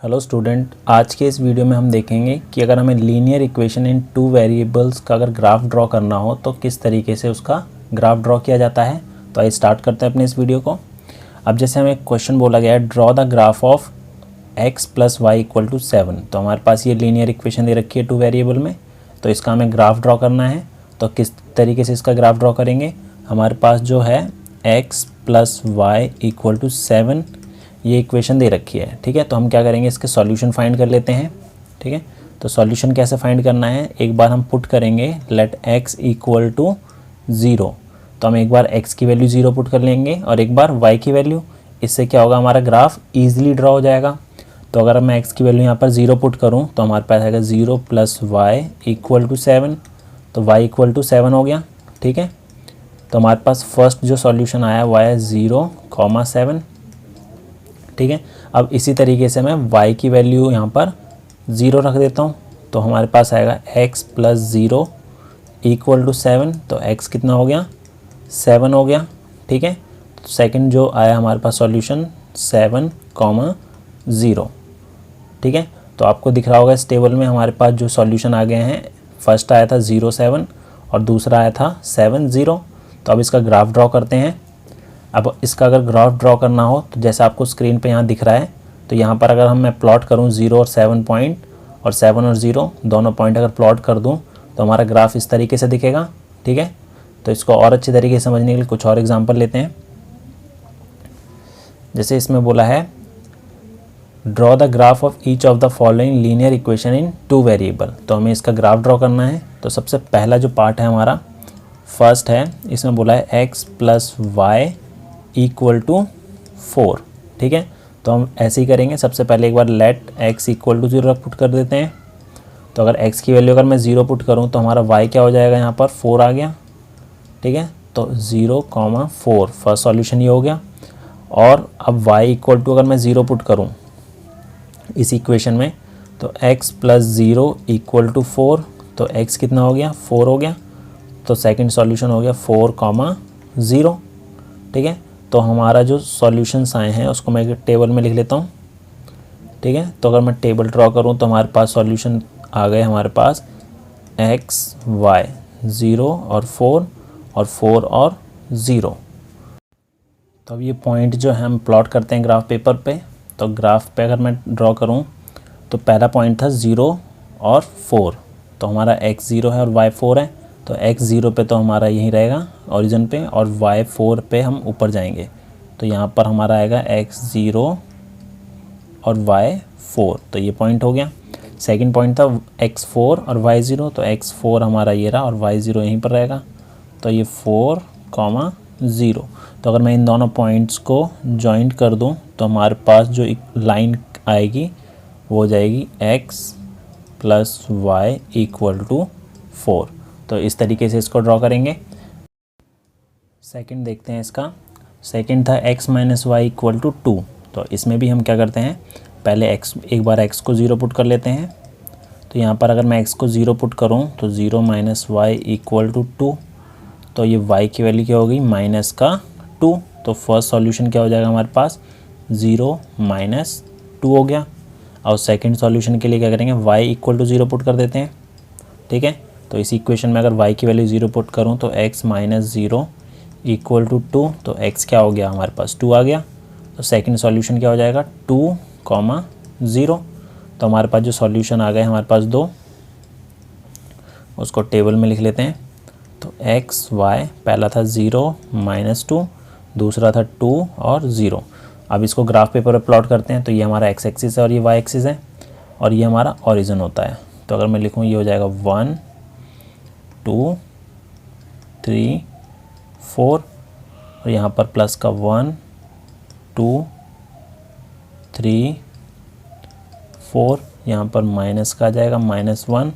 Hello student, आज के इस वीडियो में हम देखेंगे कि अगर हमें linear equation in two variables का अगर ग्राफ ड्रॉ करना हो तो किस तरीके से उसका ग्राफ ड्रॉ किया जाता है। तो आइए स्टार्ट करते हैं अपने इस वीडियो को। अब जैसे हमें क्वेश्चन बोला गया है, draw the graph of x plus y equal to 7। तो हमारे पास ये लीनियर इक्वेशन दे रखी है टू वेरिएबल में, तो इसका हमें ग्राफ ड्रॉ करना है। तो किस तरीके से इसका ग्राफ ड्रॉ करेंगे, हमारे पास जो है x plus y equal to 7 ये इक्वेशन दे रखी है। ठीक है, तो हम क्या करेंगे, इसके सॉल्यूशन फाइंड कर लेते हैं। ठीक है, तो सॉल्यूशन कैसे फाइंड करना है, एक बार हम पुट करेंगे लेट x इक्वल टू 0। तो हम एक बार x की वैल्यू 0 पुट कर लेंगे और एक बार y की वैल्यू। इससे क्या होगा, हमारा ग्राफ ईजिली ड्रॉ हो जाएगा। तो अगर मैं x की वैल्यू यहाँ पर 0 पुट करूँ तो हमारे पास आएगा 0 प्लस वाई इक्वल टू 7। तो y इक्वल टू 7 हो गया। ठीक है, तो हमारे पास फर्स्ट जो सॉल्यूशन आया वो आया 0,7। ठीक है, अब इसी तरीके से मैं y की वैल्यू यहाँ पर 0 रख देता हूँ। तो हमारे पास आएगा x प्लस 0 इक्वल टू 7। तो x कितना हो गया, 7 हो गया। ठीक है, तो सेकंड जो आया हमारे पास सॉल्यूशन 7,0। ठीक है, तो आपको दिख रहा होगा इस टेबल में हमारे पास जो सॉल्यूशन आ गए हैं, फर्स्ट आया था 0,7 और दूसरा आया था 7,0। तो अब इसका ग्राफ ड्रॉ करते हैं। अब इसका अगर ग्राफ ड्रॉ करना हो तो जैसा आपको स्क्रीन पे यहाँ दिख रहा है, तो यहाँ पर अगर मैं प्लॉट करूँ 0 और 7 पॉइंट, और 7 और 0 दोनों पॉइंट अगर प्लॉट कर दूँ तो हमारा ग्राफ इस तरीके से दिखेगा। ठीक है, तो इसको और अच्छे तरीके से समझने के लिए कुछ और एग्जांपल लेते हैं। जैसे इसमें बोला है draw the graph of each of the following linear equation in two variable. तो हमें इसका ग्राफ ड्रॉ करना है। तो सबसे पहला जो पार्ट है हमारा फर्स्ट है, इसमें बोला है x plus y equal to 4। ठीक है, तो हम ऐसे ही करेंगे। सबसे पहले एक बार let x equal to 0 put कर देते हैं। तो अगर x की वैल्यू अगर मैं 0 पुट करूं तो हमारा y क्या हो जाएगा, यहाँ पर 4 आ गया। ठीक है, तो 0,4 फर्स्ट सॉल्यूशन ये हो गया। और अब y इक्वल टू अगर मैं 0 पुट करूं इस इक्वेशन में तो x प्लस 0 इक्वल टू 4। तो x कितना हो गया, 4 हो गया। तो सेकंड सॉल्यूशन हो गया 4,0। ठीक है, तो हमारा जो सॉल्यूशंस आए हैं उसको मैं टेबल में लिख लेता हूँ। ठीक है, तो अगर मैं टेबल ड्रॉ करूँ तो हमारे पास सॉल्यूशन आ गए, हमारे पास x y 0 और 4 और 4 और 0। तो अब ये पॉइंट जो है हम प्लॉट करते हैं ग्राफ पेपर पे। तो ग्राफ पे अगर मैं ड्रॉ करूँ तो पहला पॉइंट था 0 और 4। तो हमारा x 0 है और y 4 है। तो x 0 पे तो हमारा यहीं रहेगा ओरिजिन पे, और y 4 पे हम ऊपर जाएंगे। तो यहाँ पर हमारा आएगा x 0 और y 4। तो ये पॉइंट हो गया। सेकंड पॉइंट था x 4 और y 0। तो x 4 हमारा ये रहा और y 0 यहीं पर रहेगा। तो ये 4,0। तो अगर मैं इन दोनों पॉइंट्स को जॉइंट कर दूँ तो हमारे पास जो एक लाइन आएगी वो हो जाएगी x plus y equal to 4। तो इस तरीके से इसको ड्रॉ करेंगे। सेकंड देखते हैं इसका। सेकंड था x minus y equal to 2। तो इसमें भी हम क्या करते हैं, पहले एक बार x को 0 पुट कर लेते हैं। तो यहाँ पर अगर मैं x को 0 पुट करूँ तो 0 माइनस वाई इक्वल टू 2। तो ये y की वैल्यू क्या होगी, माइनस का 2। तो फर्स्ट सॉल्यूशन क्या हो जाएगा हमारे पास, 0 माइनस 2 हो गया। और सेकेंड सॉल्यूशन के लिए क्या करेंगे, y इक्वल टू 0 पुट कर देते हैं। ठीक है, तो इस इक्वेशन में अगर y की वैल्यू 0 पुट करूँ तो x माइनस 0 इक्वल टू 2। तो x क्या हो गया, हमारे पास 2 आ गया। तो सेकंड सॉल्यूशन क्या हो जाएगा, 2,0। तो हमारे पास जो सॉल्यूशन आ गए हमारे पास 2, उसको टेबल में लिख लेते हैं। तो x y पहला था 0 माइनस 2, दूसरा था 2 और 0। अब इसको ग्राफ पेपर पर प्लॉट करते हैं। तो ये हमारा x एक्सिस है और ये y एक्सिस है और ये हमारा ओरिजिन होता है। तो अगर मैं लिखूँ ये हो जाएगा 1 2 3 4 और यहाँ पर प्लस का 1 2 3 4, यहाँ पर माइनस का आ जाएगा -1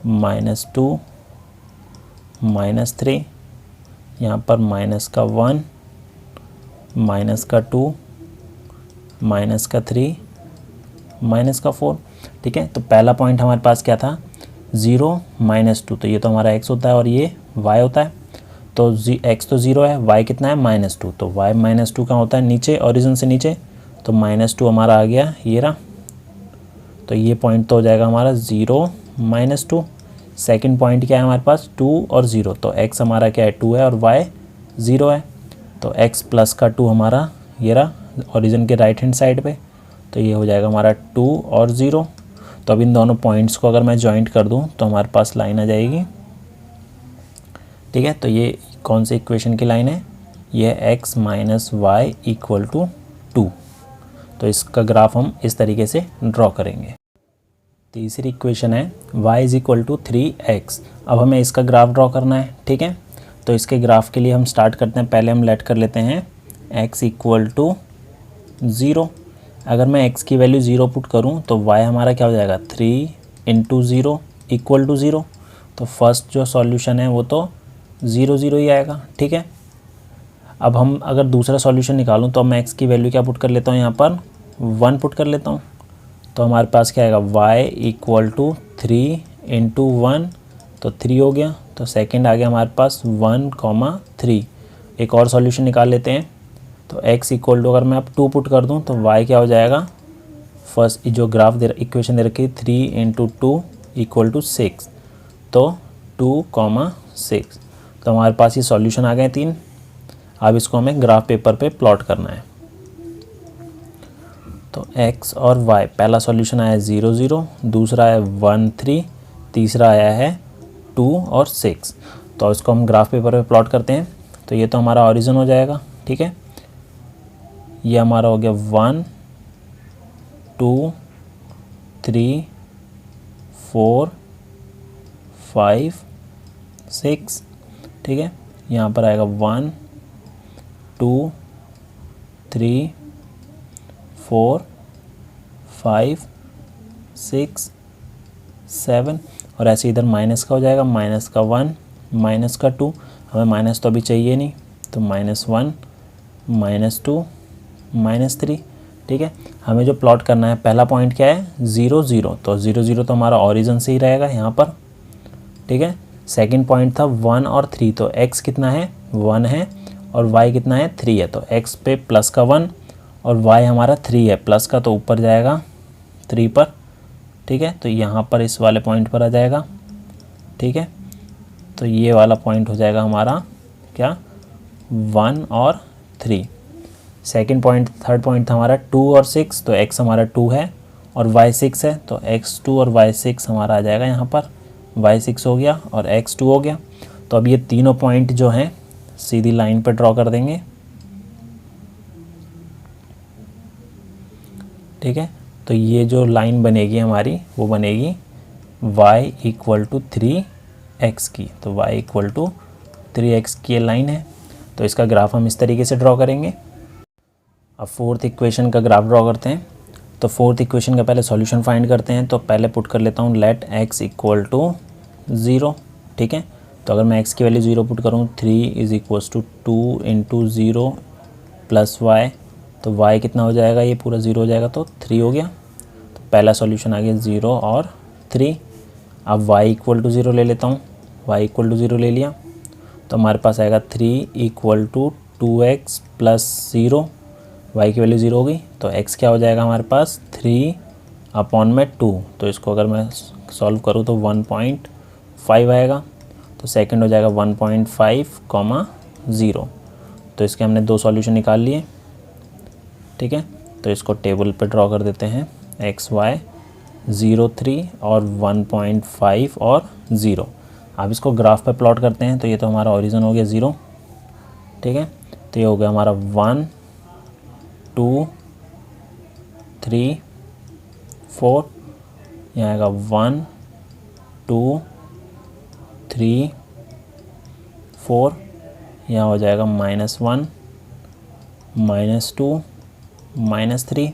-2 -3, यहाँ पर माइनस का 1 माइनस का 2 माइनस का 3 माइनस का 4। ठीक है, तो पहला पॉइंट हमारे पास क्या था, 0 माइनस 2। तो ये तो हमारा x होता है और ये y होता है। तो x तो 0 है, y कितना है, -2। तो y -2 का होता है नीचे, ओरिजिन से नीचे। तो -2 हमारा आ गया, ये रहा। तो ये पॉइंट तो हो जाएगा हमारा 0 -2। सेकंड पॉइंट क्या है हमारे पास 2 और 0, तो x हमारा क्या है 2 है और y 0 है, तो x प्लस का 2 हमारा ये रहा ओरिजिन के राइट हैंड साइड पे, तो ये हो जाएगा हमारा 2 और 0। तो अब इन दोनों पॉइंट्स को अगर मैं जॉइंट कर दूं तो हमारे पास लाइन आ जाएगी। ठीक है, तो ये कौन सी इक्वेशन की लाइन है, ये x minus y equal to 2। तो इसका ग्राफ हम इस तरीके से ड्रॉ करेंगे। तीसरी इक्वेशन है y is equal to 3x। अब हमें इसका ग्राफ ड्रॉ करना है। ठीक है, तो इसके ग्राफ के लिए हम स्टार्ट करते हैं, पहले हम लेट कर लेते हैं x इक्वल टू 0। अगर मैं x की वैल्यू 0 पुट करूं तो y हमारा क्या हो जाएगा 3 इंटू 0 इक्वल टू 0। तो फर्स्ट जो सॉल्यूशन है वो तो 0 0 ही आएगा। ठीक है, अब हम अगर दूसरा सॉल्यूशन निकालूं तो मैं x की वैल्यू क्या पुट कर लेता हूं, यहाँ पर 1 पुट कर लेता हूं। तो हमारे पास क्या आएगा y इक्वल टू 3 इंटू 1, तो 3 हो गया। तो सेकंड आ गया हमारे पास 1,3। एक और सॉल्यूशन निकाल लेते हैं, तो x इक्वल टू अगर मैं अब 2 पुट कर दूं तो y क्या हो जाएगा, फर्स्ट जो ग्राफ इक्वेशन दे रखी है 3 इंटू 2 इक्वल टू 6, तो 2,6। तो हमारे पास ये सॉल्यूशन आ गए 3। अब इसको हमें ग्राफ पेपर पे प्लॉट करना है। तो x और y, पहला सॉल्यूशन आया है 0 0, दूसरा है 1 3, तीसरा आया है 2 और 6। तो इसको हम ग्राफ पेपर पे प्लॉट करते हैं। तो ये तो हमारा ओरिजिन हो जाएगा। ठीक है, ये हमारा हो गया 1 2 3 4 5 6। ठीक है, यहाँ पर आएगा 1 2 3 4 5 6 7, और ऐसे इधर माइनस का हो जाएगा, माइनस का 1 माइनस का 2, हमें माइनस तो अभी चाहिए नहीं, तो -1 -2 -3। ठीक है, हमें जो प्लॉट करना है पहला पॉइंट क्या है 0 0, तो 0 0 तो हमारा ओरिजिन से ही रहेगा यहाँ पर। ठीक है, सेकंड पॉइंट था 1 और 3, तो x कितना है 1 है और y कितना है 3 है, तो x पे प्लस का 1 और y हमारा 3 है, प्लस का तो ऊपर जाएगा 3 पर। ठीक है, तो यहाँ पर इस वाले पॉइंट पर आ जाएगा। ठीक है, तो ये वाला पॉइंट हो जाएगा हमारा क्या 1 और 3। सेकंड पॉइंट, थर्ड पॉइंट था हमारा 2 और 6, तो x हमारा 2 है और y 6 है, तो x2 और y 6 हमारा आ जाएगा यहाँ पर, y 6 हो गया और x 2 हो गया। तो अब ये तीनों पॉइंट जो हैं सीधी लाइन पर ड्रॉ कर देंगे। ठीक है, तो ये जो लाइन बनेगी हमारी वो बनेगी y इक्वल टू 3x की, तो y इक्वल टू 3x की ये लाइन है। तो इसका ग्राफ हम इस तरीके से ड्रॉ करेंगे। अब फोर्थ इक्वेशन का ग्राफ ड्रॉ करते हैं। तो फोर्थ इक्वेशन का पहले सॉल्यूशन फाइंड करते हैं, तो पहले पुट कर लेता हूँ लेट x इक्वल टू 0। ठीक है, तो अगर मैं x की वैल्यू 0 पुट करूँ 3 is equals to 2 into 0 plus y, तो y कितना हो जाएगा, ये पूरा 0 हो जाएगा, तो 3 हो गया। तो पहला सॉल्यूशन आ गया 0 और 3। अब y इक्वल टू 0 ले लेता हूँ, y इक्वल टू 0 ले लिया, तो हमारे पास आएगा 3 equal to 2x plus 0, y की वैल्यू 0 हो गई, तो x क्या हो जाएगा हमारे पास 3 अपॉन में 2। तो इसको अगर मैं सॉल्व करूँ तो 1.5 आएगा, तो सेकंड हो जाएगा 1.5, 0। तो इसके हमने दो सॉल्यूशन निकाल लिए। ठीक है, तो इसको टेबल पे ड्रॉ कर देते हैं, x y 0 3 और 1.5 और 0। अब इसको ग्राफ पे प्लॉट करते हैं, तो ये तो हमारा ओरिजिन हो गया 0। ठीक है, तो ये हो गया हमारा 1 2 3 4, यहाँ आएगा 1 2 3 4, यहाँ हो जाएगा -1 -2 -3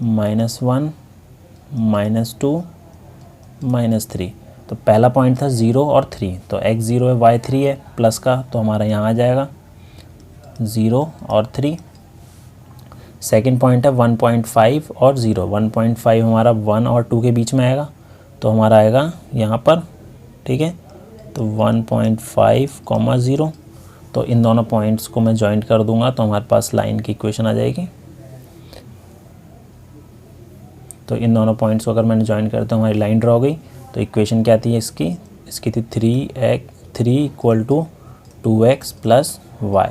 -1 -2 -3। तो पहला पॉइंट था 0 और 3, तो x 0 है y 3 है, प्लस का तो हमारा यहाँ आ जाएगा 0 और 3। सेकंड पॉइंट है 1.5 और 0, 1.5 हमारा 1 और 2 के बीच में आएगा, तो हमारा आएगा यहाँ पर। ठीक है, तो 1.5, 0। तो इन दोनों पॉइंट्स को मैं जॉइंट कर दूंगा तो हमारे पास लाइन की इक्वेशन आ जाएगी। तो इन दोनों पॉइंट्स को अगर मैंने ज्वाइन करता हूँ हमारी लाइन ड्रॉ हो गई। तो इक्वेशन क्या थी इसकी थी 3 = 2x + y।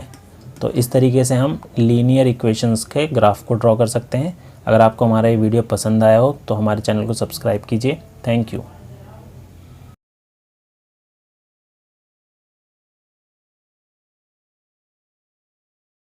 तो इस तरीके से हम लीनियर इक्वेशंस के ग्राफ को ड्रॉ कर सकते हैं। अगर आपको हमारा ये वीडियो पसंद आया हो तो हमारे चैनल को सब्सक्राइब कीजिए। Thank you.